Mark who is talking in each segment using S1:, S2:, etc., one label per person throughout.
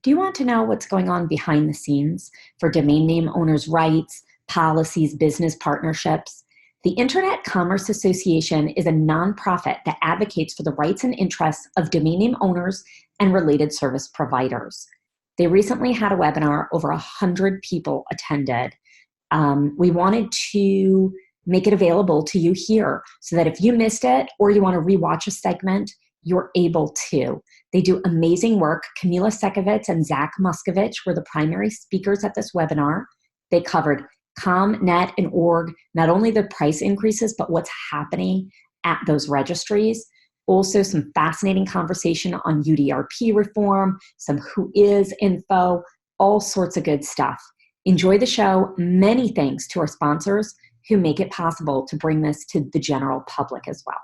S1: Do you want to know what's going on behind the scenes for domain name owners' rights, policies, business partnerships? The Internet Commerce Association is a nonprofit that advocates for the rights and interests of domain name owners and related service providers. They recently had a webinar, over 100 people attended. We wanted to make it available to you here so that if you missed it or you want to rewatch a segment, you're able to. They do amazing work. Kamila, Sekiewicz, and Muscovitch were the primary speakers at this webinar. They covered com, net, and org, not only the price increases, but what's happening at those registries. Also some fascinating conversation on UDRP reform, some WhoIs info, all sorts of good stuff. Enjoy the show. Many thanks to our sponsors who make it possible to bring this to the general public as well.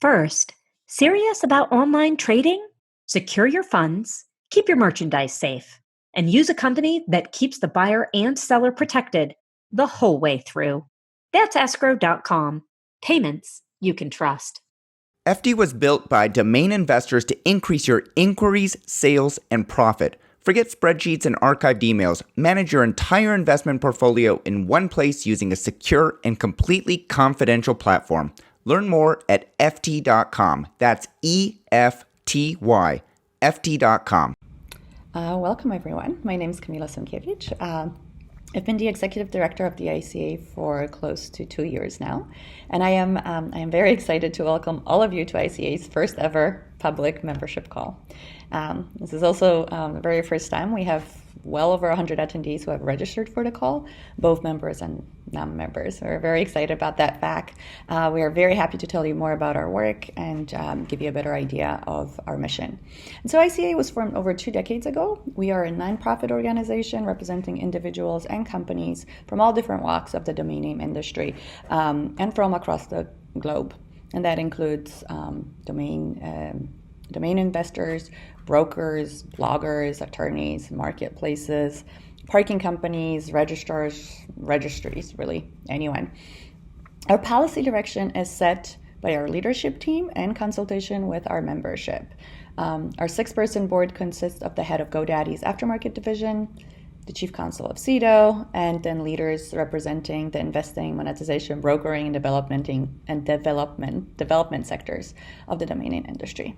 S1: First, serious about online trading? Secure your funds, keep your merchandise safe, and use a company that keeps the buyer and seller protected the whole way through. That's escrow.com. Payments you can trust.
S2: FD was built by domain investors to increase your inquiries, sales, and profit. Forget spreadsheets and archived emails. Manage your entire investment portfolio in one place using a secure and completely confidential platform. Learn more at ft.com. That's EFTY, ft.com.
S3: Welcome, everyone. My name is Kamila Sekiewicz. I've been the executive director of the ICA for close to 2 years now, and I am very excited to welcome all of you to ICA's first ever public membership call. This is also the very first time we have well over 100 attendees who have registered for the call, both members and non-members. We're very excited about that fact. We are very happy to tell you more about our work and give you a better idea of our mission. And so ICA was formed over 2 decades ago. We are a nonprofit organization representing individuals and companies from all different walks of the domain name industry and from across the globe. And that includes domain investors, brokers, bloggers, attorneys, marketplaces, parking companies, registries, really anyone. Our policy direction is set by our leadership team in consultation with our membership. Our 6-person board consists of the head of GoDaddy's aftermarket division, the chief counsel of CEDO, and then leaders representing the investing, monetization, brokering, and development sectors of the domain name industry.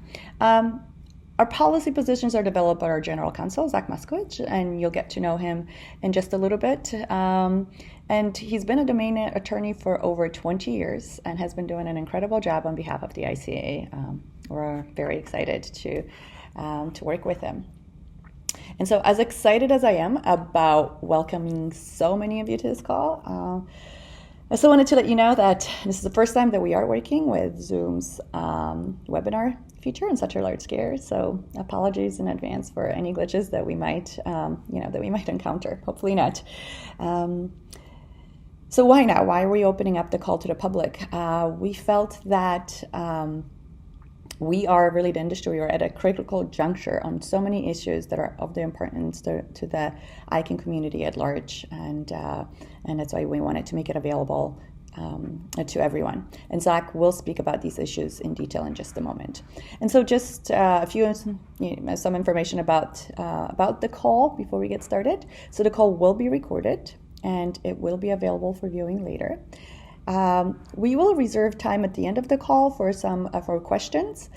S3: Our policy positions are developed by our general counsel, Muscovitch, and you'll get to know him in just a little bit. And he's been a domain attorney for over 20 years and has been doing an incredible job on behalf of the ICA. We're very excited to work with him. And so as excited as I am about welcoming so many of you to this call, I also wanted to let you know that this is the first time that we are working with Zoom's webinar feature in such a large scale. So apologies in advance for any glitches that we might, encounter. Hopefully not. So why now? Why are we opening up the call to the public? We felt that we are really the industry. We are at a critical juncture on so many issues that are of the importance to the ICANN community at large, and that's why we wanted to make it available to everyone. And Zach will speak about these issues in detail in just a moment. And so, just some information about the call before we get started. So the call will be recorded and it will be available for viewing later. We will reserve time at the end of the call for for questions.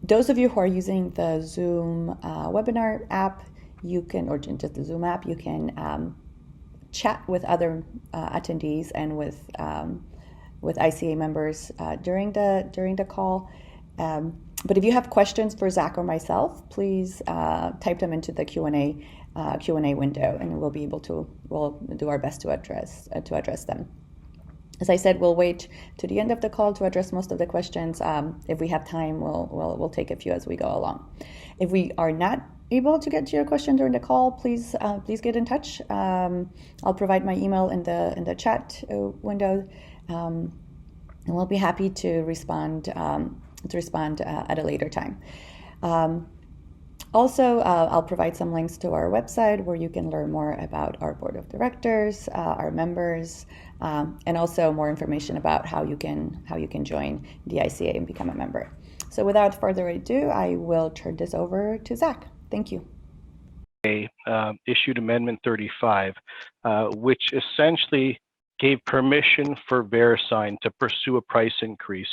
S3: Those of you who are using the Zoom webinar app, or just the Zoom app, you can chat with other attendees and with ICA members during the call. But if you have questions for Zach or myself, please type them into the Q&A window, and we'll do our best to address them. As I said, we'll wait to the end of the call to address most of the questions. If we have time, we'll take a few as we go along. If we are not able to get to your question during the call, please get in touch. I'll provide my email in the chat window, and we'll be happy to respond at a later time. Also, I'll provide some links to our website where you can learn more about our board of directors, our members, and also more information about how you can join the ICA and become a member. So without further ado, I will turn this over to Zach. Thank you.
S4: Issued Amendment 35, which essentially gave permission for VeriSign to pursue a price increase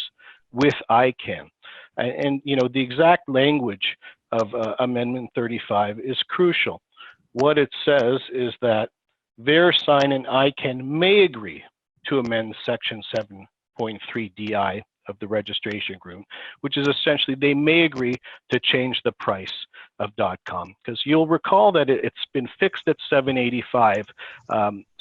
S4: with ICANN. And you know, the exact language of Amendment 35 is crucial. What it says is that VeriSign and ICANN may agree to amend Section 7.3 DI of the registration agreement, which is essentially they may agree to change the price of .com, because you'll recall that it's been fixed at $7.85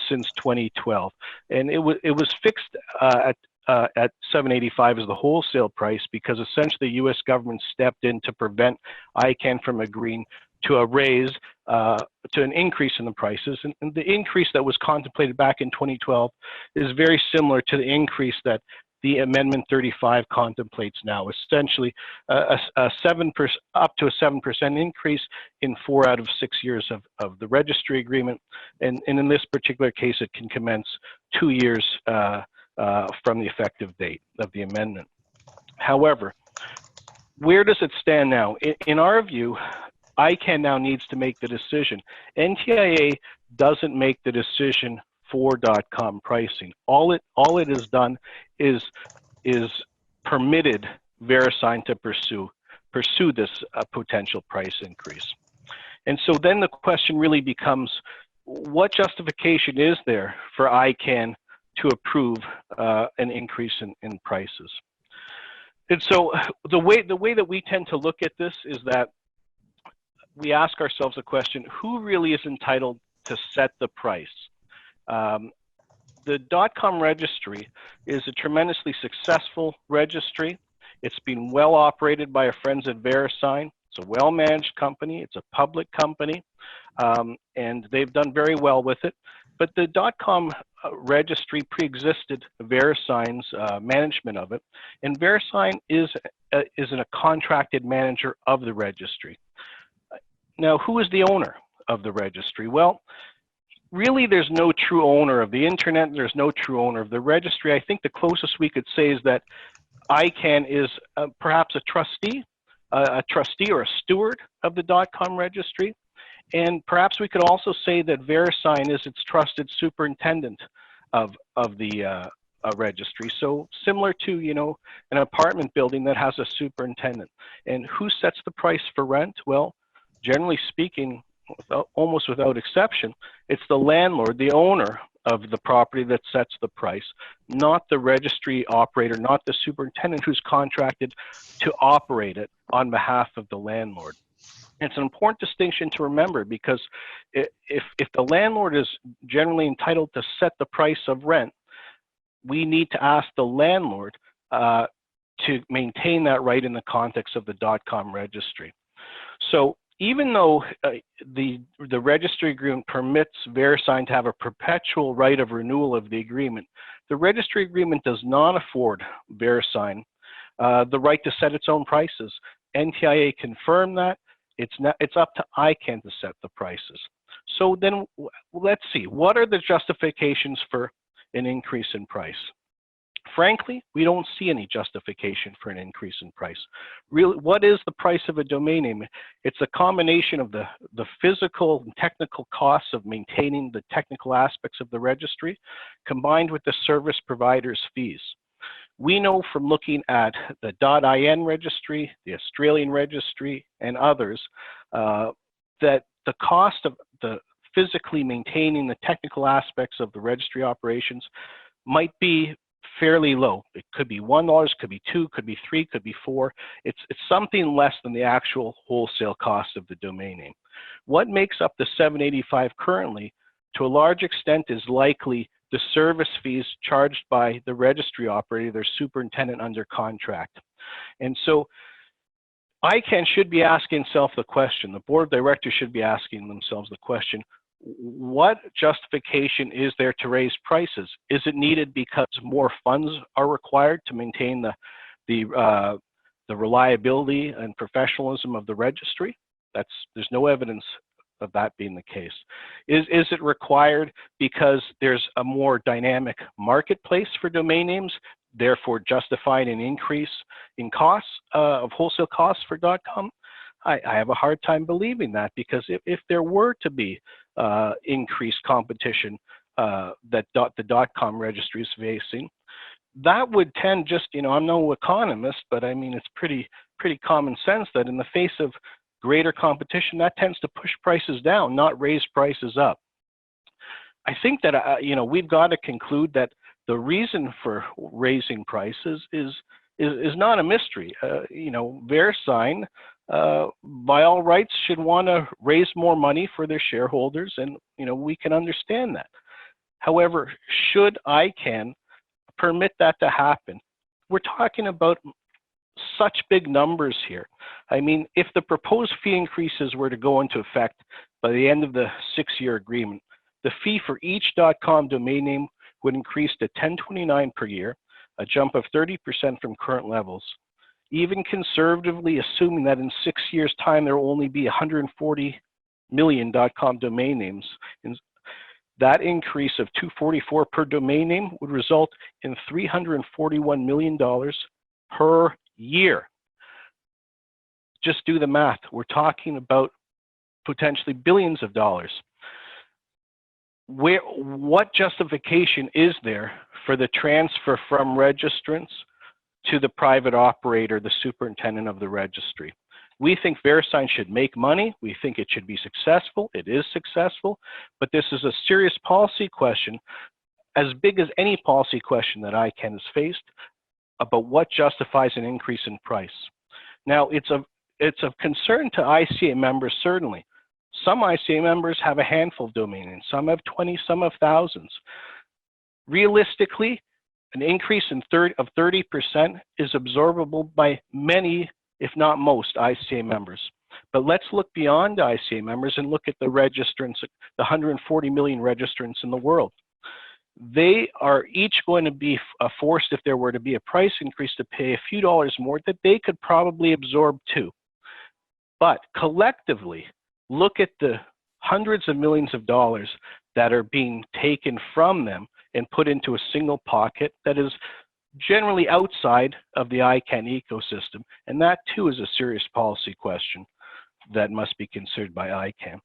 S4: since 2012, and it was fixed at $7.85 as the wholesale price because essentially the U.S. government stepped in to prevent ICANN from agreeing to a raise, to an increase in the prices. And the increase that was contemplated back in 2012 is very similar to the increase that the Amendment 35 contemplates now, essentially up to a 7% increase in 4 out of 6 years of the registry agreement. And in this particular case, it can commence 2 years from the effective date of the amendment. However, where does it stand now? In our view, ICANN now needs to make the decision. NTIA doesn't make the decision for .com pricing. All it has done is permitted VeriSign to pursue this potential price increase. And so then the question really becomes, what justification is there for ICANN to approve an increase in prices? And so the way that we tend to look at this is that we ask ourselves a question: who really is entitled to set the price? The .com registry is a tremendously successful registry. It's been well operated by our friends at VeriSign. It's a well-managed company. It's a public company, and they've done very well with it. But the .com registry pre-existed VeriSign's management of it, and VeriSign is a contracted manager of the registry. Now, who is the owner of the registry? Well, really, there's no true owner of the internet. There's no true owner of the registry. I think the closest we could say is that ICANN is perhaps a trustee or a steward of the .com registry. And perhaps we could also say that VeriSign is its trusted superintendent of the registry. So similar to, you know, an apartment building that has a superintendent. And who sets the price for rent? Well, generally speaking, almost without exception, it's the landlord, the owner of the property, that sets the price, not the registry operator, not the superintendent who's contracted to operate it on behalf of the landlord. It's an important distinction to remember, because if the landlord is generally entitled to set the price of rent, we need to ask the landlord to maintain that right in the context of the .com registry. So even though the registry agreement permits VeriSign to have a perpetual right of renewal of the agreement, the registry agreement does not afford VeriSign the right to set its own prices. NTIA confirmed that. It's up to ICANN to set the prices. So then let's see, what are the justifications for an increase in price? Frankly, we don't see any justification for an increase in price. Really, what is the price of a domain name? It's a combination of the physical and technical costs of maintaining the technical aspects of the registry, combined with the service provider's fees. We know from looking at the .in registry, the Australian registry, and others, that the cost of the physically maintaining the technical aspects of the registry operations might be fairly low. It could be $1, could be $2, could be $3, could be $4. It's something less than the actual wholesale cost of the domain name. What makes up the $7.85 currently, to a large extent, is likely the service fees charged by the registry operator, their superintendent under contract. And so ICANN should be asking itself the question, the board of directors should be asking themselves the question, what justification is there to raise prices? Is it needed because more funds are required to maintain the reliability and professionalism of the registry? There's no evidence of that being the case. Is it required because there's a more dynamic marketplace for domain names, therefore justifying an increase in costs of wholesale costs for .com? I have a hard time believing that, because if there were to be increased competition that the .com registry is facing, that would tend, just, I'm no economist, but I mean, it's pretty common sense that in the face of greater competition, that tends to push prices down, not raise prices up. I think that, we've got to conclude that the reason for raising prices is not a mystery. VeriSign, by all rights, should want to raise more money for their shareholders, and we can understand that. However, should ICANN permit that to happen? We're talking about such big numbers here. I mean, if the proposed fee increases were to go into effect by the end of the 6-year agreement, the fee for each .com domain name would increase to $10.29 per year, a jump of 30% from current levels. Even conservatively assuming that in 6 years' time there will only be 140 million .com domain names, that increase of $244 per domain name would result in $341 million per year. Just do the math. We're talking about potentially billions of dollars. What justification is there for the transfer from registrants to the private operator, the superintendent of the registry? We think VeriSign should make money. We think it should be successful. It is successful, but this is a serious policy question, as big as any policy question that ICANN has faced, about what justifies an increase in price. Now, it's of concern to ICA members, certainly. Some ICA members have a handful of domain names. Some have 20, some have thousands. Realistically, an increase of 30% is absorbable by many, if not most, ICA members. But let's look beyond ICA members and look at the registrants, the 140 million registrants in the world. They are each going to be forced, if there were to be a price increase, to pay a few dollars more that they could probably absorb too. But collectively, look at the hundreds of millions of dollars that are being taken from them and put into a single pocket that is generally outside of the ICANN ecosystem. And that too is a serious policy question that must be considered by ICANN.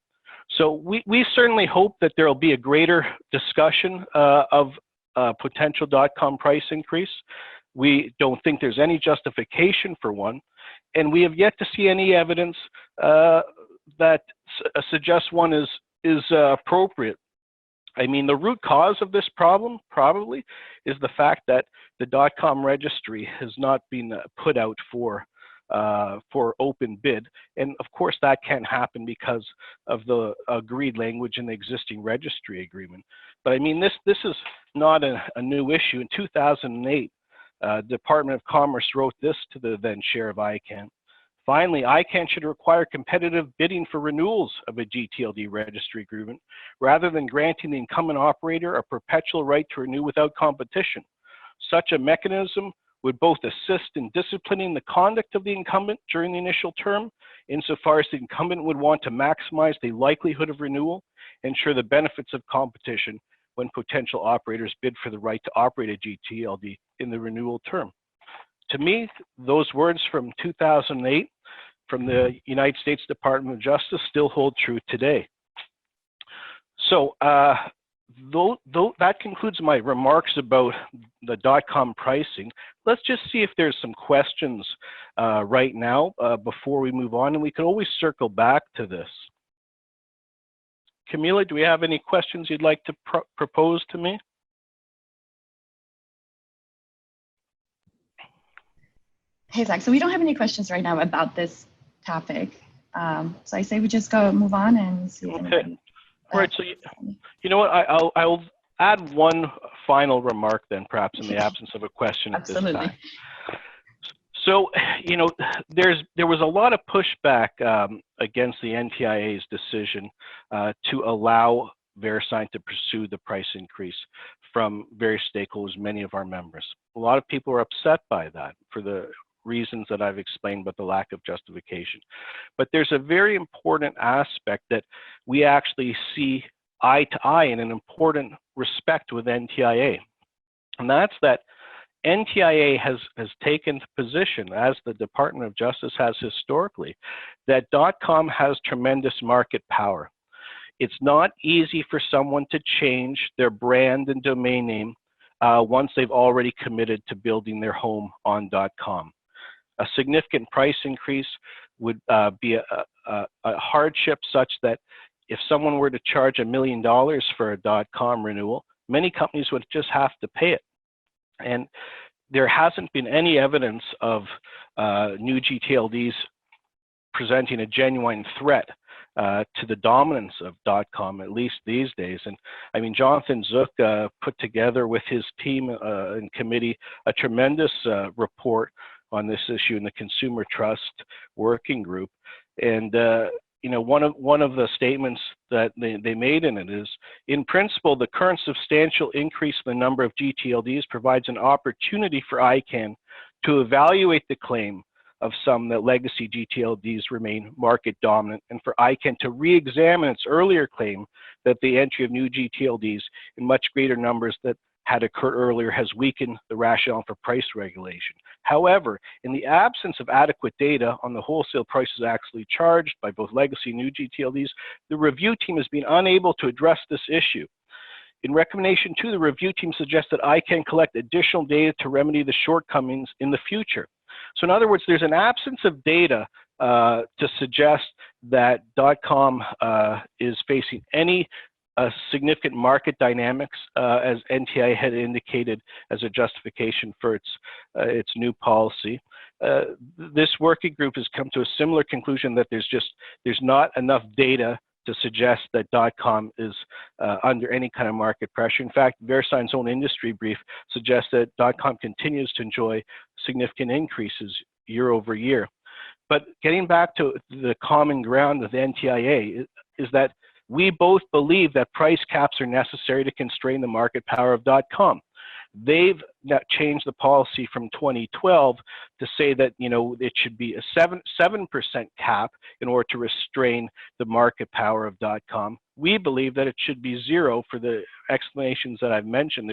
S4: So we certainly hope that there will be a greater discussion of potential .com price increase. We don't think there's any justification for one, and we have yet to see any evidence that suggests one is appropriate. I mean, the root cause of this problem probably is the fact that the .com registry has not been put out for open bid, and of course that can't happen because of the agreed language in the existing registry agreement. But I mean, this is not a new issue. In 2008, Department of Commerce wrote this to the then chair of ICANN. Finally, ICANN should require competitive bidding for renewals of a gTLD registry agreement rather than granting the incumbent operator a perpetual right to renew without competition. Such a mechanism would both assist in disciplining the conduct of the incumbent during the initial term, insofar as the incumbent would want to maximize the likelihood of renewal, ensure the benefits of competition when potential operators bid for the right to operate a gTLD in the renewal term. To me, those words from 2008 from the United States Department of Justice still hold true today. So that concludes my remarks about the .com pricing. Let's just see if there's some questions right now before we move on, and we can always circle back to this. Kamila, do we have any questions you'd like to propose to me?
S5: Hey, Zach, so we don't have any questions right now about this topic. So I say we just move on and see if anybody.
S4: All right, so you know what, I'll add one final remark then, perhaps in the absence of a question at this time. So, you know, there was a lot of pushback against the NTIA's decision to allow VeriSign to pursue the price increase from various stakeholders, many of our members. A lot of people are upset by that for the reasons that I've explained, but the lack of justification. But there's a very important aspect that we actually see eye to eye in an important respect with NTIA. And that's that NTIA has taken the position, as the Department of Justice has historically, that .com has tremendous market power. It's not easy for someone to change their brand and domain name once they've already committed to building their home on .com. A significant price increase would be a hardship such that if someone were to charge $1 million for a .com renewal, many companies would just have to pay it. And there hasn't been any evidence of new gTLDs presenting a genuine threat to the dominance of .com, at least these days. And I mean, Jonathan Zook put together with his team and committee a tremendous report on this issue in the Consumer Trust Working Group. And you know, one of the statements that they made in it is, in principle, the current substantial increase in the number of gTLDs provides an opportunity for ICANN to evaluate the claim of some that legacy gTLDs remain market dominant, and for ICANN to re-examine its earlier claim that the entry of new gTLDs in much greater numbers that had occurred earlier has weakened the rationale for price regulation. However, in the absence of adequate data on the wholesale prices actually charged by both legacy and new gTLDs, the review team has been unable to address this issue. In recommendation 2, the review team suggests that ICANN collect additional data to remedy the shortcomings in the future. So in other words, there's an absence of data to suggest that .com is facing any significant market dynamics, as NTIA had indicated as a justification for its new policy. This working group has come to a similar conclusion that there's not enough data to suggest that .com is under any kind of market pressure. In fact, VeriSign's own industry brief suggests that .com continues to enjoy significant increases year over year. But getting back to the common ground with NTIA is that we both believe that price caps are necessary to constrain the market power of .com. They've changed the policy from 2012 to say that, you know, it should be a 7% cap in order to restrain the market power of .com. We believe that it should be 0 for the explanations that I've mentioned.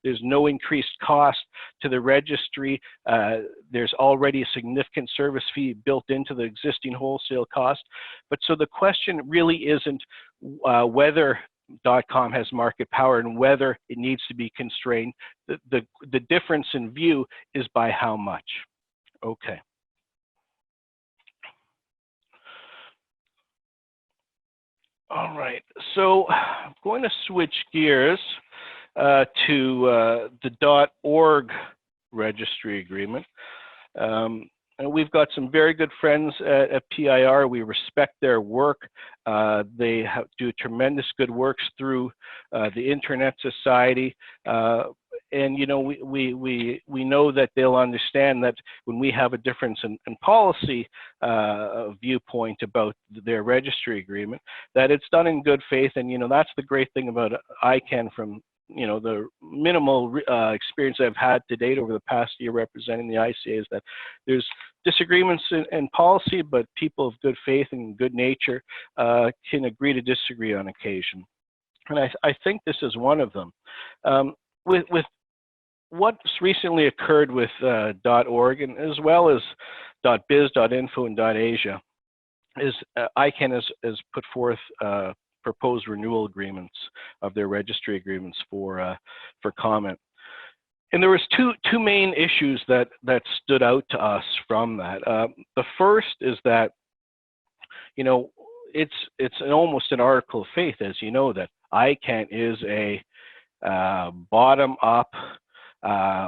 S4: There's no increased cost to the registry. There's already a significant service fee built into the existing wholesale cost. But so the question really isn't whether .com has market power and whether it needs to be constrained. The difference in view is by how much. Okay. All right, so I'm going to switch gears to the .org registry agreement. And we've got some very good friends at PIR. We respect their work. They do tremendous good works through the Internet Society. And you know, we know that they'll understand that when we have a difference in policy viewpoint about their registry agreement, that it's done in good faith. And you know, that's the great thing about ICANN from, you know, the minimal experience I've had to date over the past year representing the ICA is that there's disagreements in policy, but people of good faith and good nature can agree to disagree on occasion. And I think this is one of them. With what's recently occurred with .org, and as well as .biz, .info, and .asia, is ICANN has put forth proposed renewal agreements of their registry agreements for comment. And there was two main issues that stood out to us from that. The first is that, you know, it's almost an article of faith, as you know, that ICANN is a bottom-up,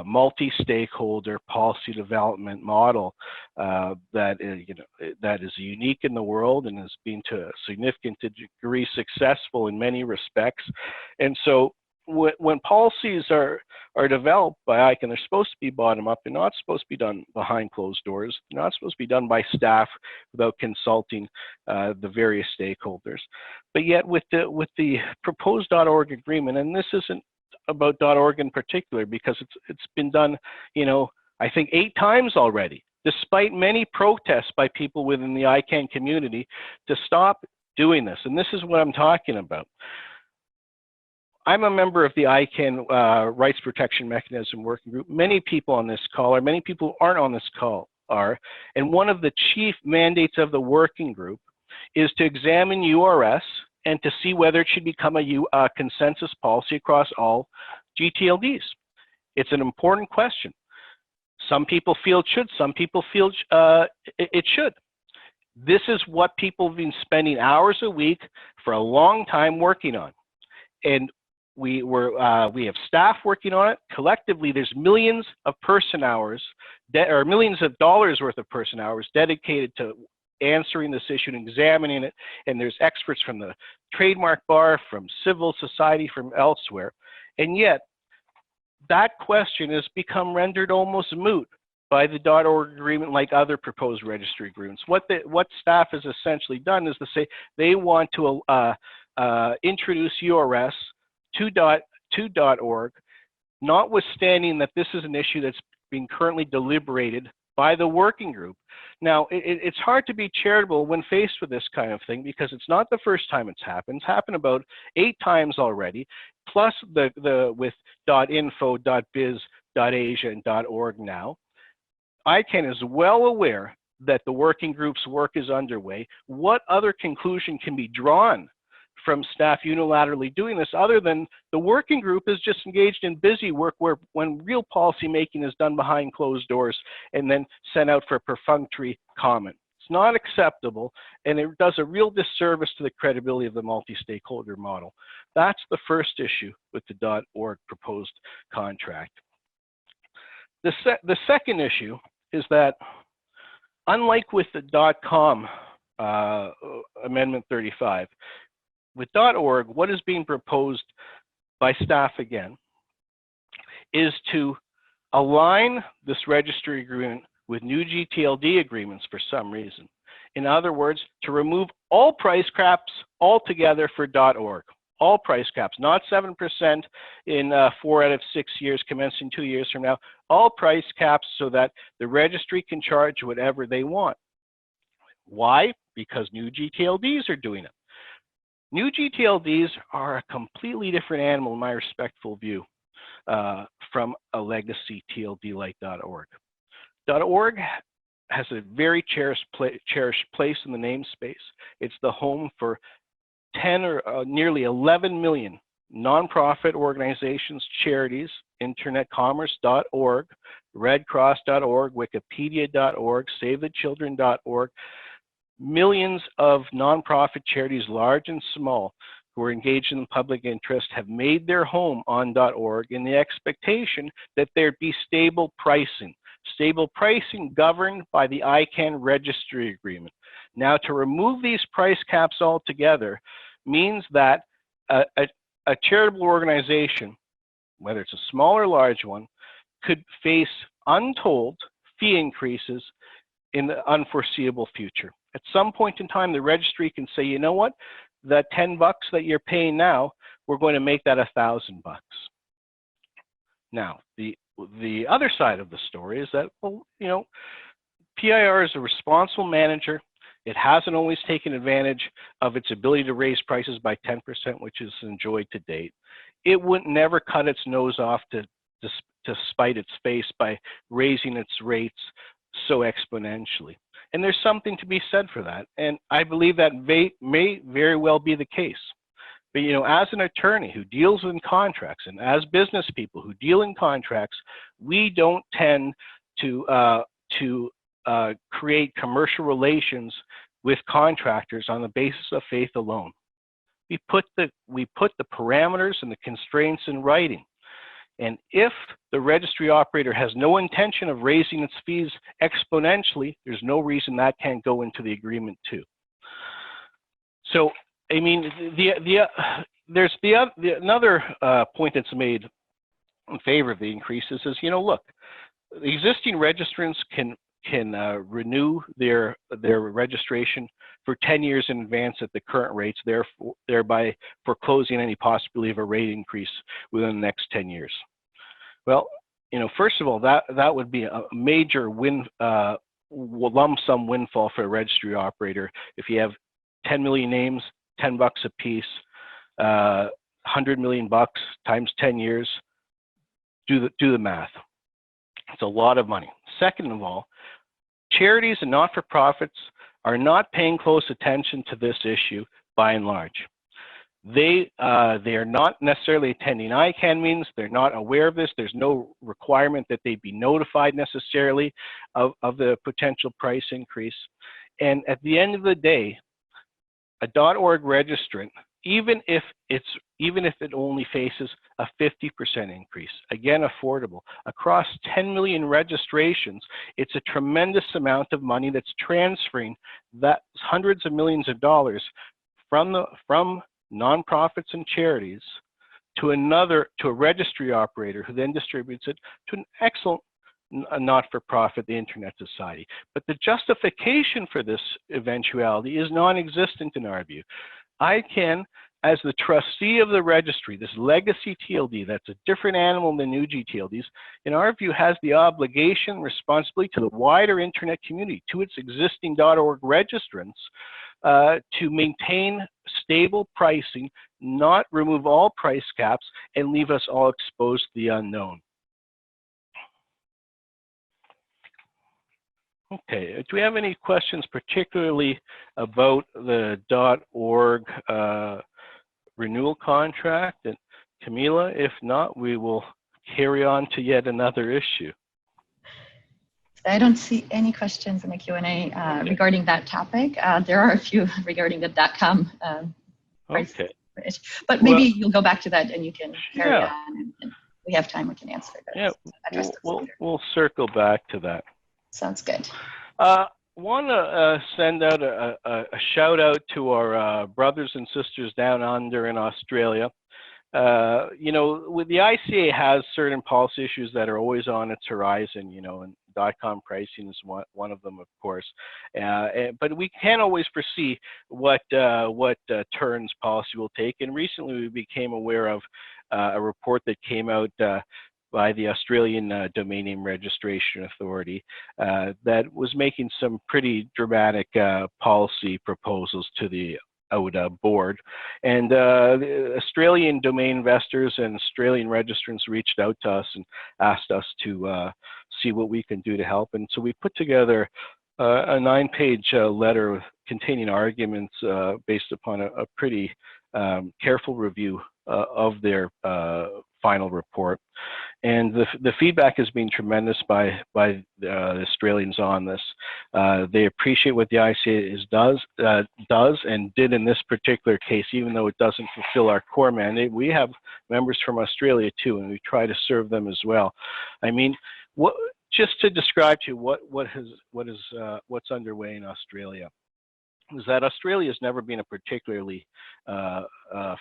S4: multi-stakeholder policy development model that is unique in the world and has been to a significant degree successful in many respects. And so when policies are developed by ICANN, they're supposed to be bottom up. They're not supposed to be done behind closed doors. They're not supposed to be done by staff without consulting the various stakeholders. But yet with the proposed .org agreement, and this isn't about .org in particular, because it's been done, you know, I think 8 times already. despite many protests by people within the ICANN community to stop doing this. And this is what I'm talking about. I'm a member of the ICANN Rights Protection Mechanism Working Group. Many people on this call, or many people who aren't on this call are, and one of the chief mandates of the working group is to examine URS and to see whether it should become a consensus policy across all gTLDs. It's an important question. Some people feel it should, some people feel it should. This is what people have been spending hours a week for a long time working on. And we have staff working on it. Collectively, there's millions of person hours, or millions of dollars worth of person hours dedicated to answering this issue and examining it. And there's experts from the trademark bar, from civil society, from elsewhere. And yet, that question has become rendered almost moot by the .org agreement, like other proposed registry agreements. What staff has essentially done is to say they want to introduce URS to .org, notwithstanding that this is an issue that's being currently deliberated by the working group. Now, it's hard to be charitable when faced with this kind of thing, because it's not the first time it's happened. It's happened about 8 times already, plus with .info, .biz, .asia, and .org now. ICANN is well aware that the working group's work is underway. What other conclusion can be drawn from staff unilaterally doing this other than the working group is just engaged in busy work when real policy making is done behind closed doors and then sent out for a perfunctory comment? It's not acceptable, and it does a real disservice to the credibility of the multi-stakeholder model. That's the first issue with the .org proposed contract. The second issue is that, unlike with the .com Amendment 35, with .org, what is being proposed by staff again is to align this registry agreement with new gTLD agreements for some reason. In other words, to remove all price caps altogether for .org. All price caps, not 7% in 4 out of 6 years, commencing 2 years from now. All price caps so that the registry can charge whatever they want. Why? Because new gTLDs are doing it. New gTLDs are a completely different animal, in my respectful view, from a legacy TLD like .org. .org has a very cherished place in the namespace. It's the home for 10 or nearly 11 million nonprofit organizations, charities, internetcommerce.org, redcross.org, wikipedia.org, savethechildren.org, millions of nonprofit charities, large and small, who are engaged in the public interest, have made their home on .org in the expectation that there be stable pricing governed by the ICANN Registry Agreement. Now, to remove these price caps altogether means that a charitable organization, whether it's a small or large one, could face untold fee increases in the unforeseeable future. At some point in time, the registry can say, you know what, that $10 that you're paying now, we're going to make that $1,000. Now, the other side of the story is that, well, you know, PIR is a responsible manager. It hasn't always taken advantage of its ability to raise prices by 10%, which is enjoyed to date. It would never cut its nose off to spite its face by raising its rates so exponentially. And there's something to be said for that. And I believe that may very well be the case. But, you know, as an attorney who deals in contracts and as business people who deal in contracts, we don't tend to create commercial relations with contractors on the basis of faith alone. We put the parameters and the constraints in writing. And if the registry operator has no intention of raising its fees exponentially, there's no reason that can't go into the agreement too. So, I mean, there's another point that's made in favor of the increases is, you know, look, the existing registrants can renew their registration for 10 years in advance at the current rates, thereby foreclosing any possibility of a rate increase within the next 10 years. Well, you know, first of all, that would be a major lump sum windfall for a registry operator. If you have 10 million names, $10 a piece, 100 million bucks times 10 years, do the math. It's a lot of money. Second of all, charities and not-for-profits are not paying close attention to this issue by and large. They are not necessarily attending ICANN meetings. They're not aware of this. There's no requirement that they be notified necessarily of the potential price increase. And at the end of the day, a .org registrant, even if it only faces a 50% increase, again, affordable, across 10 million registrations, it's a tremendous amount of money that's transferring that hundreds of millions of dollars from nonprofits and charities to a registry operator who then distributes it to an excellent not-for-profit, the Internet Society. But the justification for this eventuality is non-existent in our view. ICANN, as the trustee of the registry, this legacy TLD, that's a different animal than new gTLDs, in our view has the obligation, responsibility to the wider Internet community, to its existing .org registrants, to maintain stable pricing, not remove all price caps, and leave us all exposed to the unknown. Okay, do we have any questions particularly about the .org renewal contract? And Kamila, if not, we will carry on to yet another issue.
S5: I don't see any questions in the Q&A regarding that topic. There are a few regarding the .com price.
S4: Okay.
S5: But maybe you'll go back to that and you can carry on. And we have time, we can answer those.
S4: Yeah, we'll circle back to that.
S5: Sounds good.
S4: Want to send out a shout out to our brothers and sisters down under in Australia. You know, with the ICA has certain policy issues that are always on its horizon, you know, and .com pricing is one of them, of course. But we can't always foresee what turns policy will take. And recently we became aware of a report that came out by the Australian Domain Name Registration Authority that was making some pretty dramatic policy proposals to the ODA board. And the Australian domain investors and Australian registrants reached out to us and asked us to see what we can do to help. And so we put together a 9-page letter containing arguments based upon a pretty careful review of their final report. And the feedback has been tremendous by the Australians on this. They appreciate what the ICA does and did in this particular case, even though it doesn't fulfill our core mandate. We have members from Australia too, and we try to serve them as well. I mean, just to describe to you what's underway in Australia, is that Australia has never been a particularly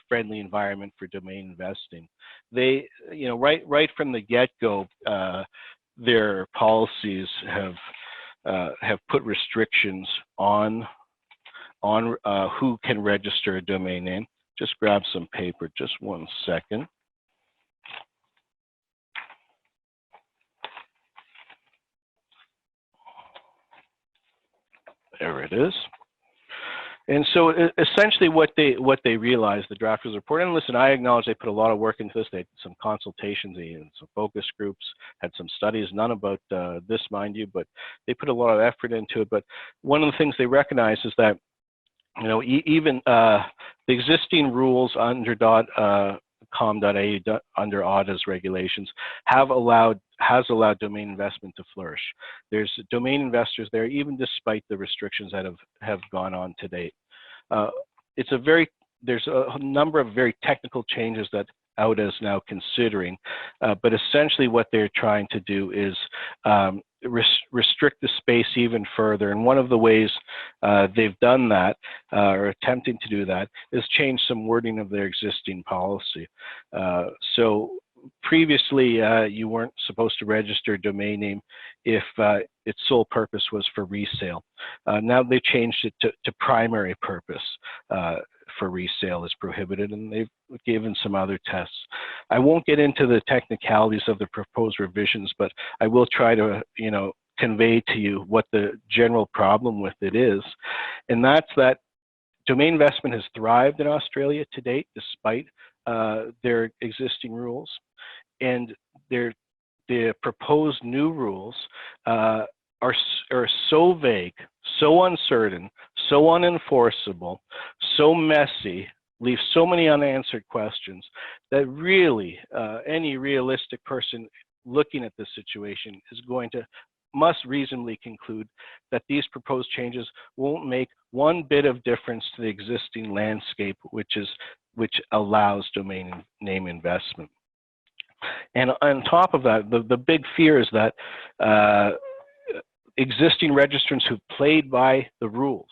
S4: friendly environment for domain investing. They, you know, right from the get-go, their policies have put restrictions on who can register a domain name. Just grab some paper, just 1 second. There it is. And so essentially what they realized, the drafters report, and listen, I acknowledge they put a lot of work into this. They had some consultations, they had some focus groups, had some studies, none about this, mind you, but they put a lot of effort into it. But one of the things they recognize is that, you know, even the existing rules under .com.au under ODA's regulations has allowed domain investment to flourish. There's domain investors there, even despite the restrictions that have gone on to date. There's a number of very technical changes that ODA is now considering, but essentially what they're trying to do is restrict the space even further. And one of the ways they've done that, or attempting to do that, is change some wording of their existing policy. So previously, you weren't supposed to register a domain name if its sole purpose was for resale. Now they changed it to primary purpose for resale is prohibited, and they've given some other tests. I won't get into the technicalities of the proposed revisions, but I will try to, you know, convey to you what the general problem with it is, and that's that domain investment has thrived in Australia to date despite their existing rules, and the proposed new rules are so vague, so uncertain, so unenforceable, so messy, leave so many unanswered questions that really any realistic person looking at this situation must reasonably conclude that these proposed changes won't make one bit of difference to the existing landscape, which allows domain name investment. And on top of that, the big fear is that existing registrants who've played by the rules,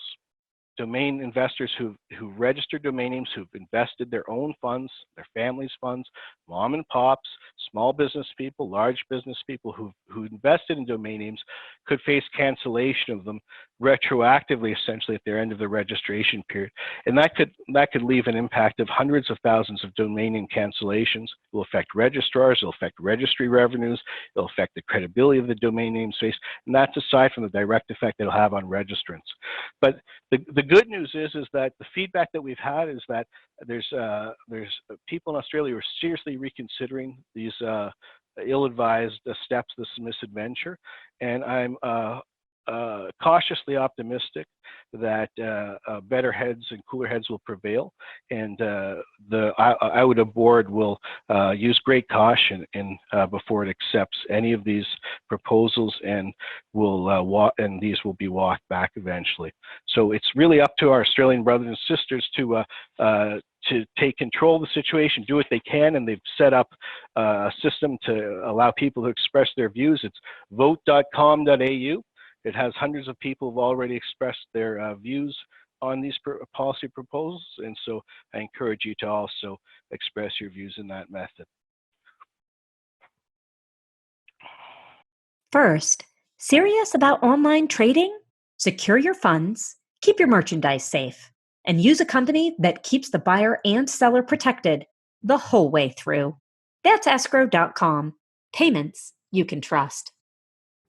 S4: domain investors who registered domain names, who've invested their own funds, their family's funds, mom and pops, small business people, large business people who invested in domain names could face cancellation of them retroactively, essentially at their end of the registration period. And that could leave an impact of hundreds of thousands of domain name cancellations. It will affect registrars, it will affect registry revenues, it will affect the credibility of the domain name space, and that's aside from the direct effect it'll have on registrants. But the good news is that the feedback that we've had is that there's people in Australia who are seriously reconsidering these ill-advised steps, this misadventure, and I'm cautiously optimistic that better heads and cooler heads will prevail, and the IOTA board will use great caution before it accepts any of these proposals, and these will be walked back eventually. So it's really up to our Australian brothers and sisters to take control of the situation, do what they can, and they've set up a system to allow people to express their views. It's vote.com.au. It has hundreds of people who've already expressed their views on these policy proposals, and so I encourage you to also express your views in that method.
S1: First, serious about online trading? Secure your funds, keep your merchandise safe, and use a company that keeps the buyer and seller protected the whole way through. That's escrow.com. Payments you can trust.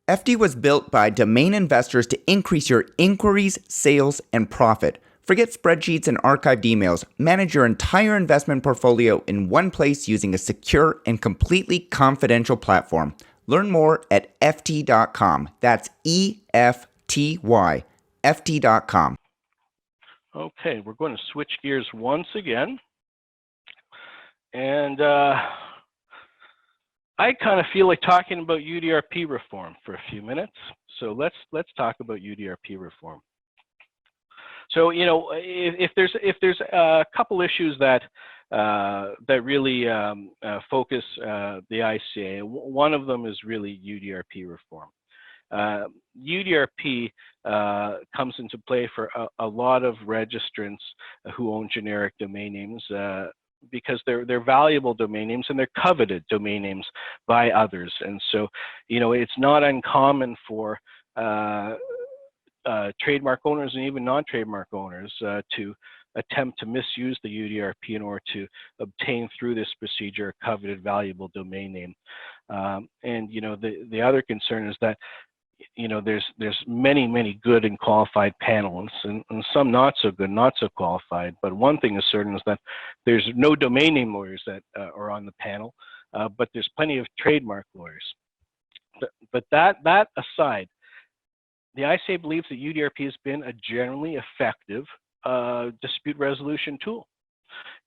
S2: FD was built by domain investors to increase your inquiries, sales, and profit. Forget spreadsheets and archived emails. Manage your entire investment portfolio in one place using a secure and completely confidential platform. Learn more at FT.com. That's EFTY, FT.com.
S4: Okay, we're going to switch gears once again. And I kind of feel like talking about UDRP reform for a few minutes. So let's talk about UDRP reform. So if there's a couple issues that really focus the ICA, one of them is really UDRP reform. UDRP comes into play for a lot of registrants who own generic domain names because they're valuable domain names and they're coveted domain names by others. And so, it's not uncommon for trademark owners and even non-trademark owners to attempt to misuse the UDRP in order to obtain through this procedure a coveted valuable domain name. And the other concern is that there's many good and qualified panelists and some not so good, not so qualified. But one thing is certain is that there's no domain name lawyers that are on the panel, but there's plenty of trademark lawyers. But that aside, the ICA believes that UDRP has been a generally effective dispute resolution tool.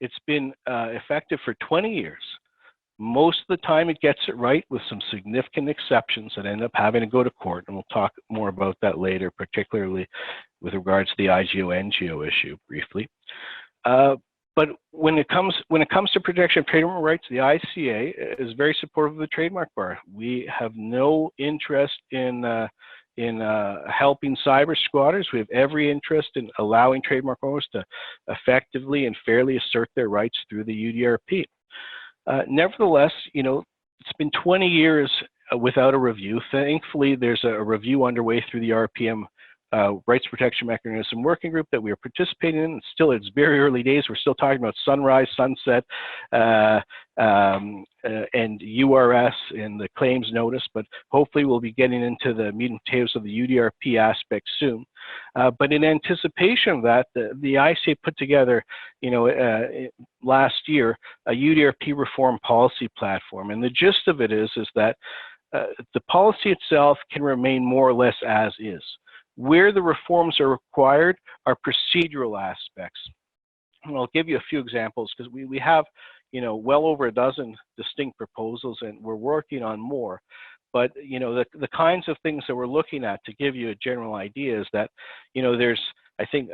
S4: It's been effective for 20 years. Most of the time it gets it right, with some significant exceptions that end up having to go to court, and we'll talk more about that later, particularly with regards to the IGO-NGO issue briefly. But when it comes to protection of trademark rights, the ICA is very supportive of the trademark bar. We have no interest in helping cyber squatters. We have every interest in allowing trademark owners to effectively and fairly assert their rights through the UDRP. Nevertheless, it's been 20 years without a review. Thankfully, there's a review underway through the RPM rights protection mechanism working group that we are participating in. It's very early days. We're still talking about sunrise, sunset, and URS in the claims notice, but hopefully we'll be getting into the meat and potatoes of the UDRP aspect soon. But in anticipation of that, the ICA put together, last year, a UDRP reform policy platform. And the gist of it is that the policy itself can remain more or less as is. Where the reforms are required are procedural aspects. And I'll give you a few examples because we have, well over a dozen distinct proposals, and we're working on more. But, the kinds of things that we're looking at, to give you a general idea, is that, there's, I think,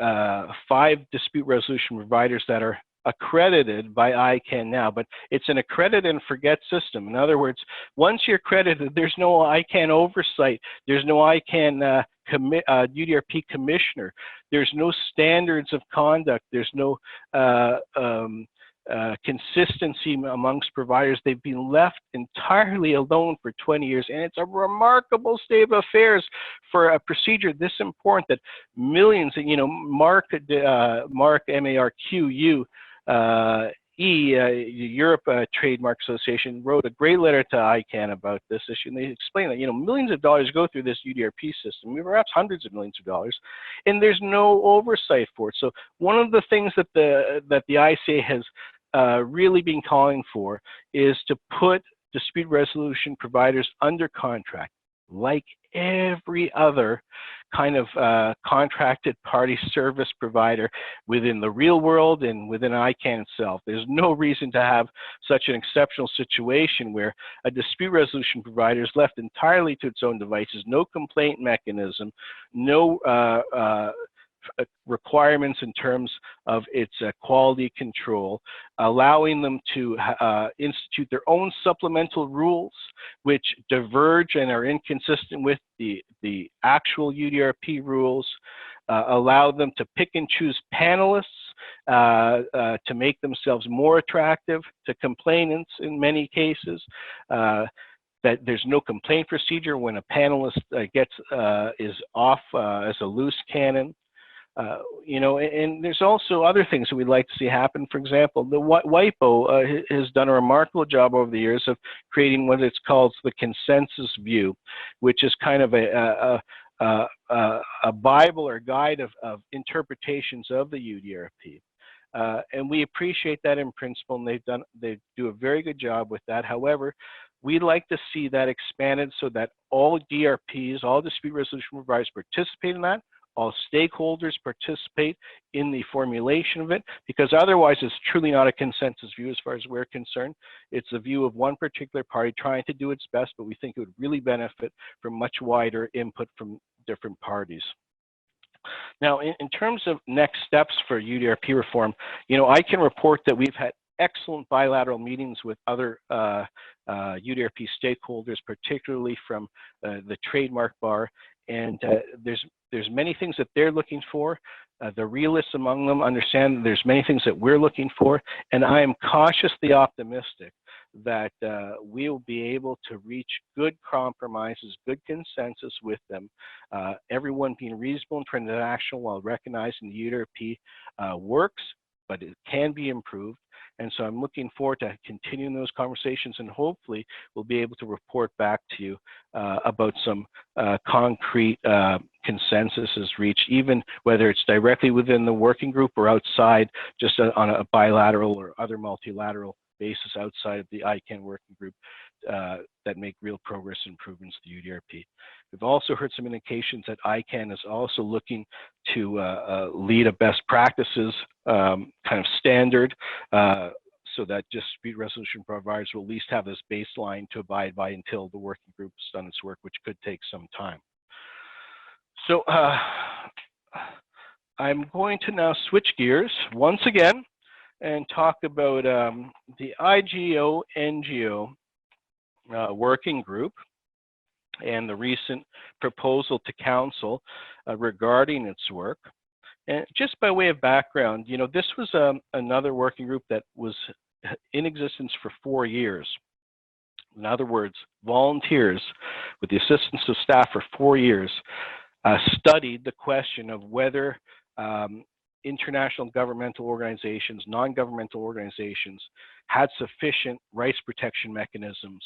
S4: 5 dispute resolution providers that are accredited by ICANN now, but it's an accredit and forget system. In other words, once you're accredited, there's no ICANN oversight, there's no ICANN UDRP commissioner, there's no standards of conduct, there's no consistency amongst providers. They've been left entirely alone for 20 years, and it's a remarkable state of affairs for a procedure this important that millions, Mark, M-A-R-Q-U, Europe Trademark Association wrote a great letter to ICANN about this issue, and they explain that millions of dollars go through this UDRP system, perhaps hundreds of millions of dollars, and there's no oversight for it. So one of the things that the ICA has really been calling for is to put dispute resolution providers under contract, like every other kind of contracted party service provider within the real world and within ICANN itself. There's no reason to have such an exceptional situation where a dispute resolution provider is left entirely to its own devices, no complaint mechanism, no requirements in terms of its quality control, allowing them to institute their own supplemental rules which diverge and are inconsistent with the actual UDRP rules, allow them to pick and choose panelists to make themselves more attractive to complainants in many cases, that there's no complaint procedure when a panelist is off as a loose cannon. And there's also other things that we'd like to see happen. For example, the WIPO has done a remarkable job over the years of creating what it's called the consensus view, which is kind of a Bible or guide of interpretations of the UDRP. And we appreciate that in principle, and they do a very good job with that. However, we'd like to see that expanded so that all DRPs, all dispute resolution providers, participate in that. All stakeholders participate in the formulation of it, because otherwise it's truly not a consensus view as far as we're concerned. It's a view of one particular party trying to do its best, but we think it would really benefit from much wider input from different parties. Now, in terms of next steps for UDRP reform, I can report that we've had excellent bilateral meetings with other UDRP stakeholders, particularly from the trademark bar, and there's many things that they're looking for. The realists among them understand that there's many things that we're looking for, and I am cautiously optimistic that we'll be able to reach good compromises, good consensus with them, everyone being reasonable and transactional while recognizing the UDRP works, but it can be improved. And so I'm looking forward to continuing those conversations, and hopefully we'll be able to report back to you about some concrete consensus reached, even whether it's directly within the working group or outside, just on a bilateral or other multilateral basis outside of the ICANN working group, that make real progress and improvements to the UDRP. We've also heard some indications that ICANN is also looking to lead a best practices kind of standard, so that dispute resolution providers will at least have this baseline to abide by until the working group's done its work, which could take some time. So I'm going to now switch gears once again and talk about the IGO-NGO working group and the recent proposal to Counsel regarding its work. And just by way of background, this was another working group that was in existence for 4 years. In other words, volunteers with the assistance of staff for 4 years studied the question of whether international governmental organizations, non-governmental organizations, had sufficient rights protection mechanisms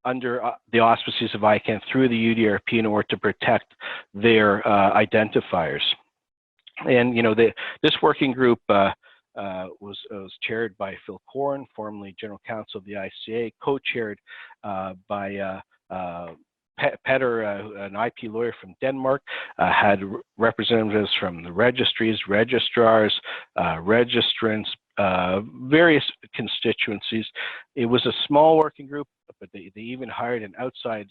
S4: under the auspices of ICANN through the UDRP in order to protect their identifiers. And this working group was chaired by Phil Corn, formerly General Counsel of the ICA, co-chaired by Petter, an IP lawyer from Denmark, had representatives from the registries, registrars, registrants, various constituencies. It was a small working group, but they even hired an outside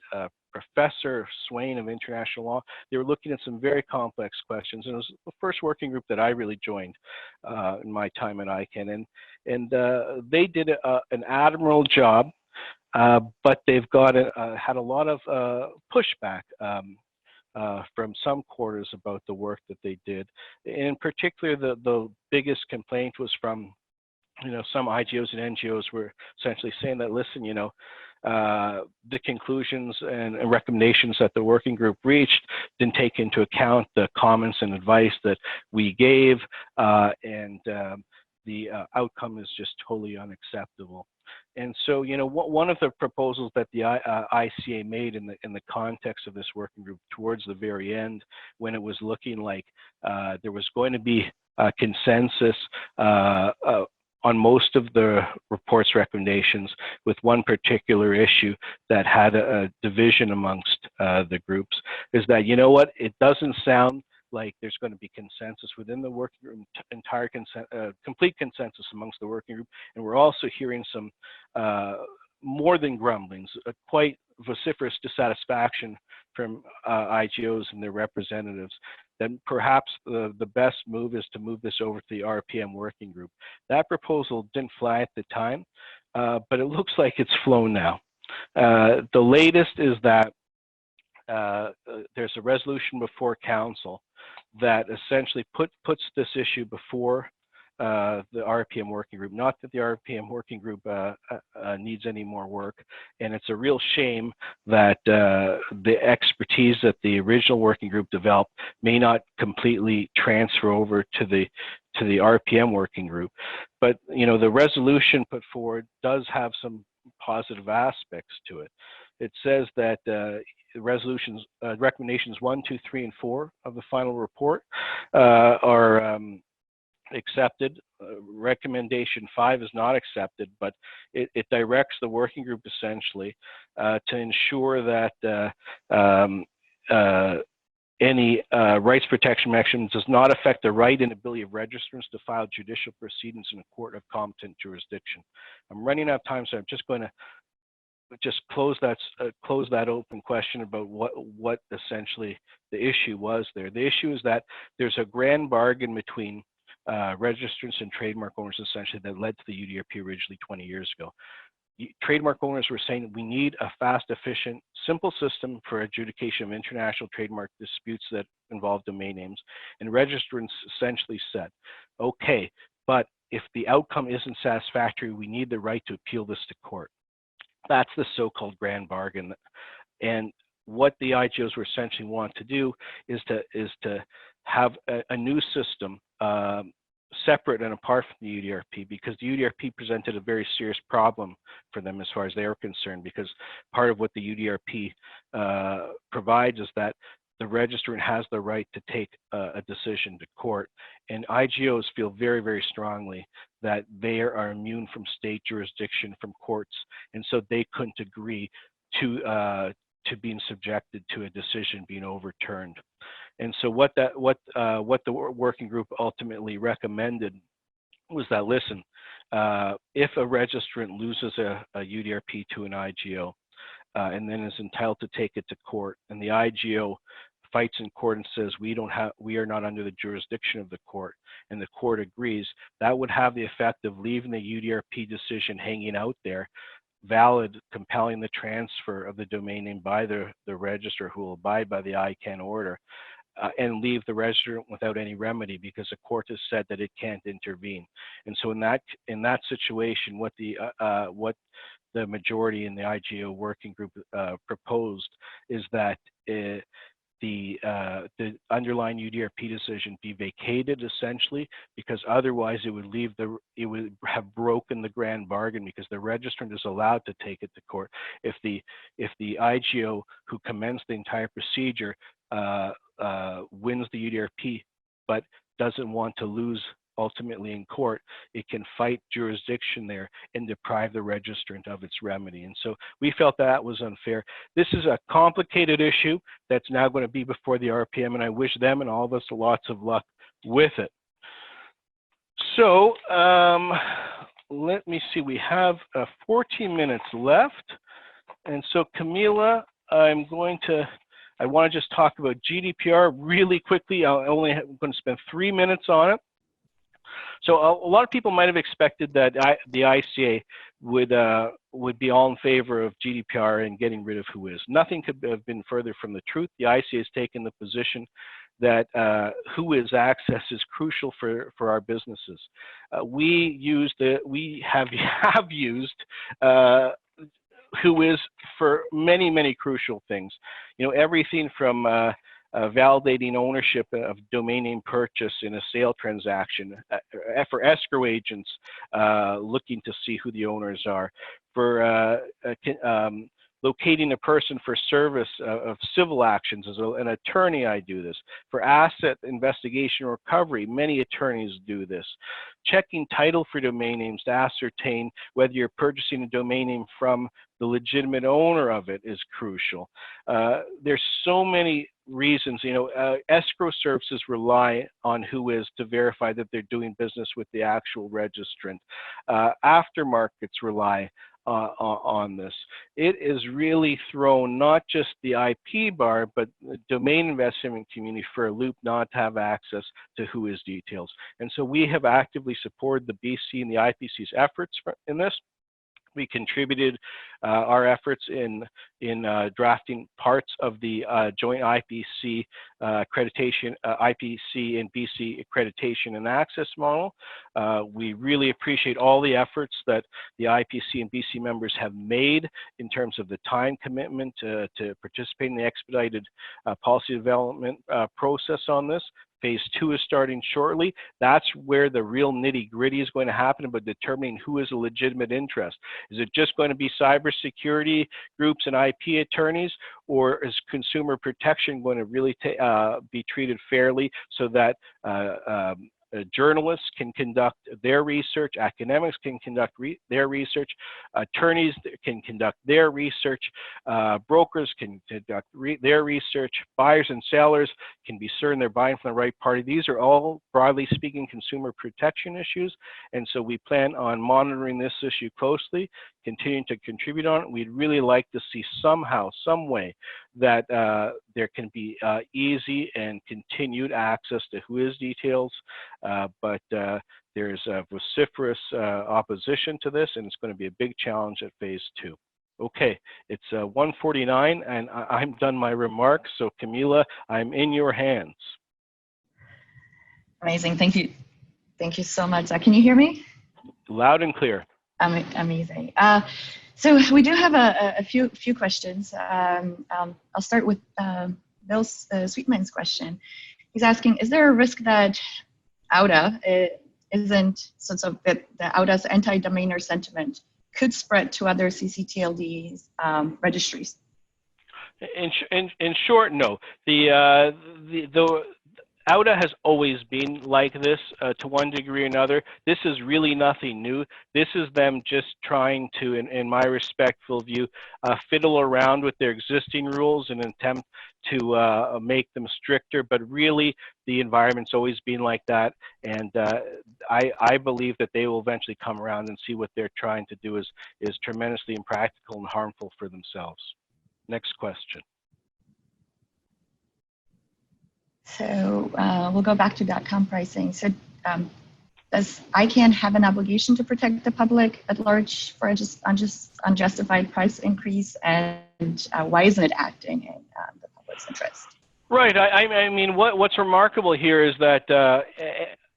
S4: Professor Swain of international law. They were looking at some very complex questions, and it was the first working group that I really joined in my time at ICANN, and they did an admirable job. But they've got had a lot of pushback from some quarters about the work that they did. In particular, the biggest complaint was from some IGOs and NGOs were essentially saying that, listen, the conclusions and recommendations that the working group reached didn't take into account the comments and advice that we gave, and the outcome is just totally unacceptable. And so, one of the proposals that the ICA made in the context of this working group towards the very end, when it was looking like there was going to be a consensus on most of the report's recommendations, with one particular issue that had a division amongst the groups, is that, it doesn't sound like there's going to be consensus within the working group, complete consensus amongst the working group, and we're also hearing some more than grumblings, quite vociferous dissatisfaction from IGOs and their representatives, then perhaps the best move is to move this over to the RPM working group. That proposal didn't fly at the time, but it looks like it's flown now. The latest is that there's a resolution before Council that essentially puts this issue before the RPM working group. Not that the RPM working group needs any more work, and it's a real shame that the expertise that the original working group developed may not completely transfer over to the RPM working group. But the resolution put forward does have some positive aspects to it. It says that resolutions, recommendations 1, 2, 3, and 4 of the final report are accepted. Recommendation 5 is not accepted, but it directs the working group essentially to ensure that any rights protection mechanism does not affect the right and ability of registrants to file judicial proceedings in a court of competent jurisdiction. I'm running out of time, so I'm just going to close that open question about what essentially the issue was there. The issue is that there's a grand bargain between registrants and trademark owners essentially that led to the UDRP originally 20 years ago. Trademark owners were saying we need a fast, efficient, simple system for adjudication of international trademark disputes that involve domain names, and registrants essentially said, okay, but if the outcome isn't satisfactory, we need the right to appeal this to court. That's the so-called grand bargain. And what the IGOs were essentially want to do is to have a new system separate and apart from the UDRP, because the UDRP presented a very serious problem for them as far as they were concerned, because part of what the UDRP provides is that the registrant has the right to take a decision to court, and IGOs feel very, very strongly that they are immune from state jurisdiction, from courts, and so they couldn't agree to being subjected to a decision being overturned. And so what the working group ultimately recommended was that, listen, if a registrant loses a UDRP to an IGO and then is entitled to take it to court, and the IGO fights in court and says we are not under the jurisdiction of the court, and the court agrees, that would have the effect of leaving the UDRP decision hanging out there, valid, compelling the transfer of the domain name by the registrar who will abide by the ICANN order, and leave the registrant without any remedy because the court has said that it can't intervene. And so in that situation, what the majority in the IGO working group proposed is that the underlying UDRP decision be vacated essentially, because otherwise it would have broken the grand bargain, because the registrant is allowed to take it to court. If the IGO who commenced the entire procedure wins the UDRP but doesn't want to lose ultimately in court, it can fight jurisdiction there and deprive the registrant of its remedy. And so we felt that was unfair. This is a complicated issue that's now going to be before the RPM, and I wish them and all of us lots of luck with it. So let me see, we have 14 minutes left. And so Kamila, I want to just talk about GDPR really quickly. I'm going to spend 3 minutes on it. So a lot of people might have expected that the ICA would be all in favor of GDPR and getting rid of WhoIs. Nothing could have been further from the truth. The ICA has taken the position that WhoIs access is crucial for our businesses. We have used WhoIs for many crucial things. You know, everything from validating ownership of domain name purchase in a sale transaction, for escrow agents looking to see who the owners are, for locating a person for service of civil actions. As an attorney, I do this. For asset investigation or recovery, many attorneys do this. Checking title for domain names to ascertain whether you're purchasing a domain name from the legitimate owner of it is crucial. There's so many reasons. You know, escrow services rely on WhoIs to verify that they're doing business with the actual registrant. Aftermarkets rely on this. It is really thrown not just the IP bar, but the domain investment community for a loop not to have access to WhoIs details. And so we have actively supported the BC and the IPC's efforts in this. We contributed our efforts in drafting parts of the joint IPC accreditation, IPC and BC accreditation and access model. We really appreciate all the efforts that the IPC and BC members have made in terms of the time commitment to participate in the expedited policy development process on this. Phase 2 is starting shortly. That's where the real nitty-gritty is going to happen, but determining who is a legitimate interest. Is it just going to be cybersecurity groups and IP attorneys, or is consumer protection going to really be treated fairly so that journalists can conduct their research, academics can conduct their research, attorneys can conduct their research, brokers can conduct their research, buyers and sellers can be certain they're buying from the right party. These are all, broadly speaking, consumer protection issues, and so we plan on monitoring this issue closely, continuing to contribute on it. We'd really like to see somehow, some way, that there can be easy and continued access to WhoIs details, but there's a vociferous opposition to this, and it's going to be a big challenge at phase 2. Okay, it's 1:49, and I'm done my remarks. So Kamila, I'm in your hands.
S5: Amazing, thank you. Thank you so much. Can you hear me?
S4: Loud and clear.
S5: Amazing. So we do have a few questions. I'll start with Bill Sweetman's question. He's asking, is there a risk that AUDA isn't, that the AUDA's anti-domainer sentiment could spread to other ccTLD registries?
S4: In short, no. The AUDA has always been like this to one degree or another. This is really nothing new. This is them just trying to, in my respectful view, fiddle around with their existing rules in an attempt to make them stricter. But really, the environment's always been like that. And I believe that they will eventually come around and see what they're trying to do is tremendously impractical and harmful for themselves. Next question.
S5: So we'll go back to .com pricing. So does ICANN have an obligation to protect the public at large for unjustified price increase, and why isn't it acting in the public's interest?
S4: Right. I mean, what's remarkable here is that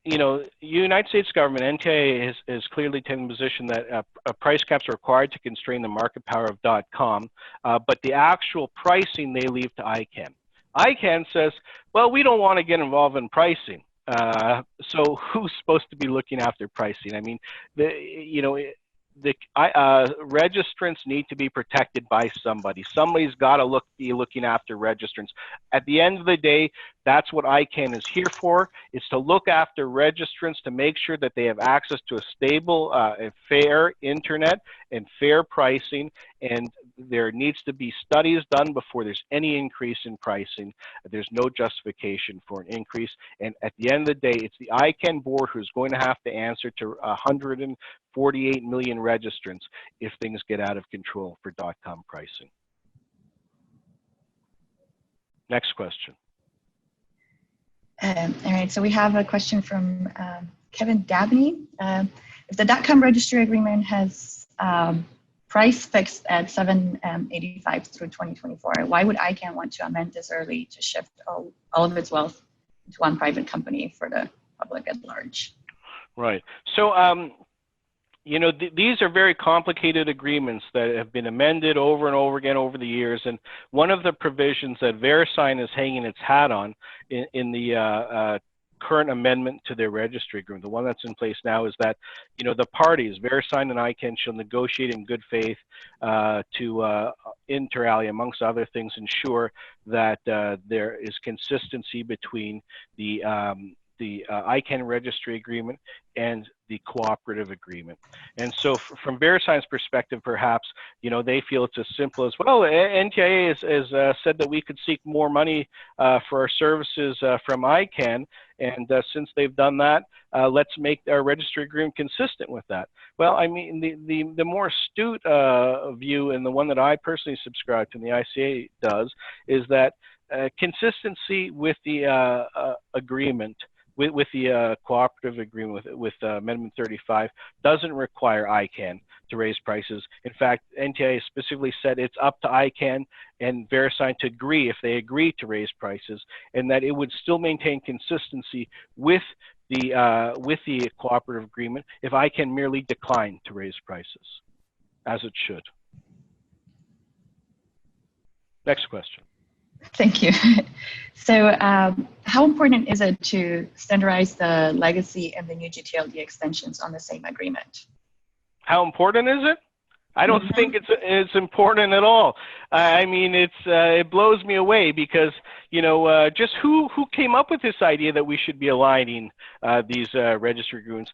S4: you know, United States government, NTIA, is clearly taking the position that price caps are required to constrain the market power of .com, but the actual pricing they leave to ICANN. ICANN says, well, we don't want to get involved in pricing. So who's supposed to be looking after pricing? I mean, the registrants need to be protected by somebody. Somebody's got to be looking after registrants. At the end of the day, that's what ICANN is here for, is to look after registrants, to make sure that they have access to a stable and fair internet and fair pricing, and there needs to be studies done before there's any increase in pricing. There's no justification for an increase, and at the end of the day, it's the ICANN board who's going to have to answer to 148 million registrants if things get out of control for .com pricing. Next question.
S5: All right, so we have a question from Kevin Dabney. If the .com registry agreement has price fixed at $7.85 through 2024, why would ICANN want to amend this early to shift all of its wealth to one private company for the public at large?
S4: Right. So, you know, these are very complicated agreements that have been amended over and over again over the years. And one of the provisions that VeriSign is hanging its hat on in the current amendment to their registry agreement, the one that's in place now, is that, you know, the parties, VeriSign and ICANN, shall negotiate in good faith to, inter alia, amongst other things, ensure that there is consistency between the ICANN registry agreement and the cooperative agreement. And so from VeriSign's perspective, perhaps, you know, they feel it's as simple as, well, NTIA has said that we could seek more money for our services from ICANN, and since they've done that, let's make our registry agreement consistent with that. Well, I mean, the more astute view, and the one that I personally subscribe to and the ICA does, is that consistency with the agreement, with the cooperative agreement with Amendment 35, doesn't require ICANN to raise prices. In fact, NTIA specifically said it's up to ICANN and VeriSign to agree, if they agree to raise prices, and that it would still maintain consistency with the cooperative agreement if ICANN merely declined to raise prices, as it should. Next question.
S5: Thank you. So how important is it to standardize the legacy and the new gTLD extensions on the same agreement?
S4: How important is it? I don't think it's important at all. I mean, it blows me away because, you know, just who came up with this idea that we should be aligning these registry agreements?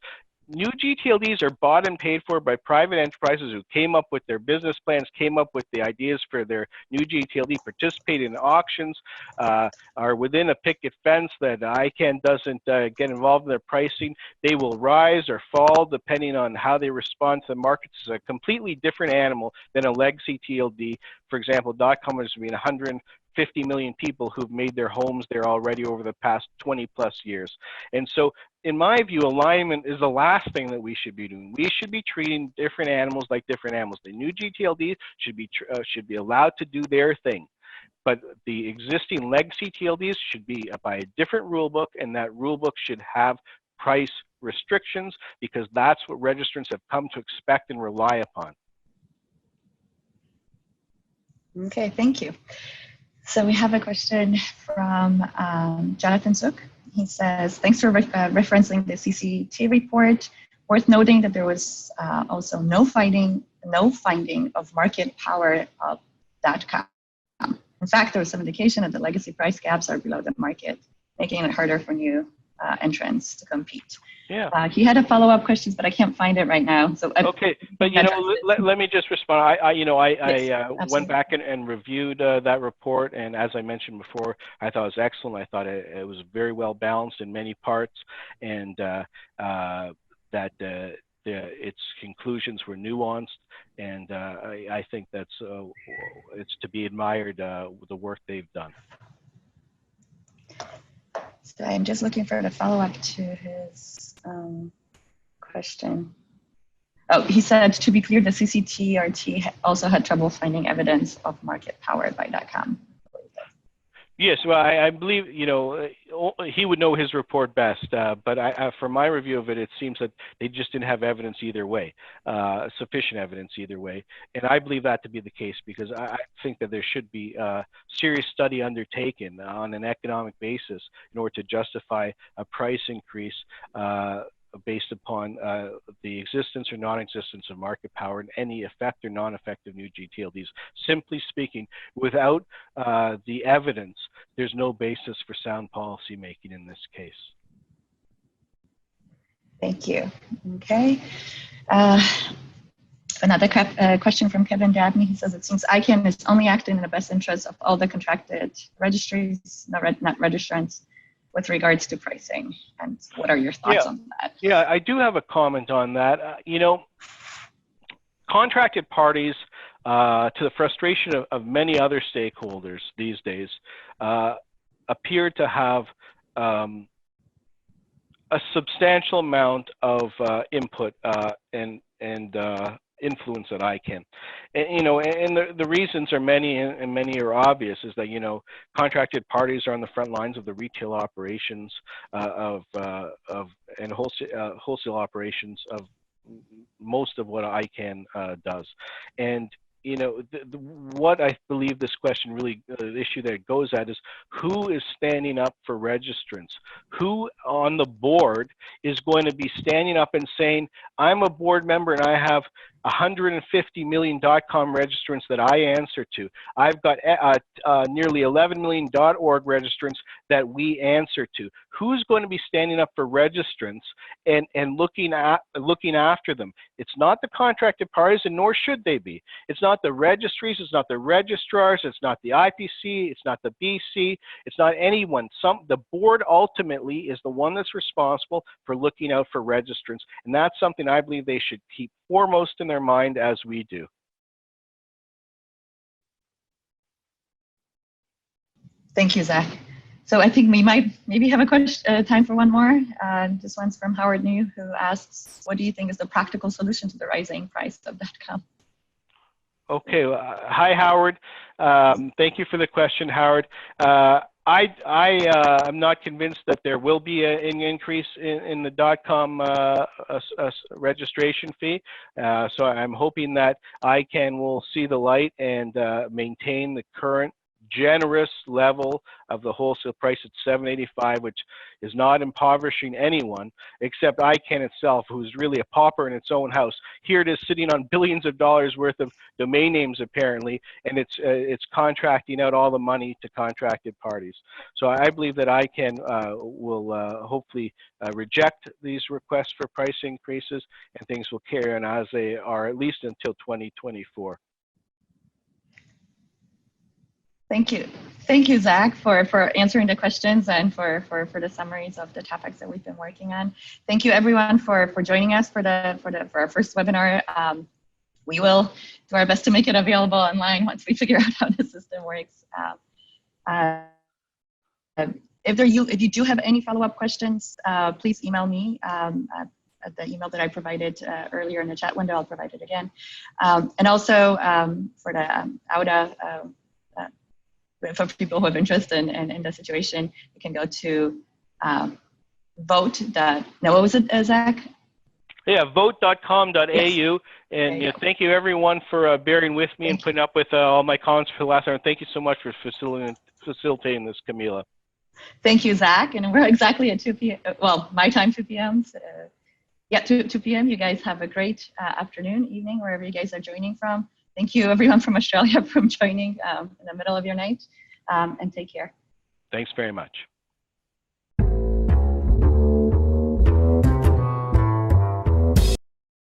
S4: New gTLDs are bought and paid for by private enterprises who came up with their business plans, came up with the ideas for their new gTLD, participate in auctions, are within a picket fence that ICANN doesn't get involved in their pricing. They will rise or fall depending on how they respond to the market. It's a completely different animal than a legacy TLD. For example, .com has been 150 million people who've made their homes there already over the past 20+ years. And so, in my view, alignment is the last thing that we should be doing. We should be treating different animals like different animals. The new gTLDs should be allowed to do their thing, but the existing legacy TLDs should be by a different rule book, and that rule book should have price restrictions, because that's what registrants have come to expect and rely upon.
S5: Okay, thank you. So we have a question from Jonathan Zook. He says, thanks for referencing the CCT report. Worth noting that there was also no finding of market power of .com. In fact, there was some indication that the legacy price caps are below the market, making it harder for new entrants to compete.
S4: Yeah.
S5: He had a follow-up question, but I can't find it right now. So
S4: okay, but you know, let me just respond. I went back and reviewed that report, and as I mentioned before, I thought it was excellent. I thought it was very well balanced in many parts, and that its conclusions were nuanced, and I think that's it's to be admired, the work they've done.
S5: So I'm just looking for the follow-up to his question. Oh, he said, to be clear, the CCTRT also had trouble finding evidence of market power by .com.
S4: Yes, well, I believe, he would know his report best, but from my review of it, it seems that they just didn't have evidence either way, sufficient evidence either way. And I believe that to be the case because I think that there should be a serious study undertaken on an economic basis in order to justify a price increase based upon the existence or non-existence of market power and any effect or non-effective new gTLDs. Simply speaking, without the evidence, there's no basis for sound policy making in this case.
S5: Thank you. Okay. Another question from Kevin Dabney. He says, it seems ICANN is only acting in the best interest of all the contracted registries, not registrants, with regards to pricing. And what are your thoughts on that?
S4: Yeah, I do have a comment on that. Contracted parties, to the frustration of many other stakeholders these days, appear to have a substantial amount of input and influence at ICANN. And the reasons are many, and many are obvious, is that, contracted parties are on the front lines of the retail operations and wholesale operations of most of what ICANN does. And what I believe this question really, the issue that it goes at is who is standing up for registrants? Who on the board is going to be standing up and saying, I'm a board member and I have 150 million .com registrants that I answer to. I've got nearly 11 million .org registrants that we answer to. Who's going to be standing up for registrants and looking after them? It's not the contracted parties, and nor should they be. It's not the registries, it's not the registrars, it's not the IPC, it's not the BC, it's not anyone. The board ultimately is the one that's responsible for looking out for registrants, and that's something I believe they should keep foremost in their mind, as we do.
S5: Thank you, Zach. So I think we might maybe have a question, time for one more. This one's from Howard New, who asks, what do you think is the practical solution to the rising price of .com?
S4: Okay, hi Howard. Thank you for the question, Howard. I'm not convinced that there will be an increase in the .com registration fee. So I'm hoping that ICANN will see the light and maintain the current generous level of the wholesale price at $7.85, which is not impoverishing anyone except ICANN itself, who's really a pauper in its own house. Here it is sitting on billions of dollars worth of domain names apparently, and it's contracting out all the money to contracted parties. So I believe that ICANN will hopefully reject these requests for price increases, and things will carry on as they are at least until 2024.
S5: Thank you. Thank you, Zach, for answering the questions and for the summaries of the topics that we've been working on. Thank you, everyone, for joining us for our first webinar. We will do our best to make it available online once we figure out how the system works. If you do have any follow-up questions, please email me at the email that I provided earlier in the chat window. I'll provide it again. And also for the AUDA, for people who have interest in the situation, you can go to vote. No, what was it, Zach?
S4: Yeah, vote.com.au. Yes. And thank you, everyone, for bearing with me and putting up with all my comments for the last hour. And thank you so much for facilitating this, Kamila.
S5: Thank you, Zach. And we're exactly at 2 p.m. Well, my time, 2 p.m. So, yeah, 2 p.m. You guys have a great afternoon, evening, wherever you guys are joining from. Thank you, everyone from Australia, for joining in the middle of your night, and take care.
S4: Thanks very much.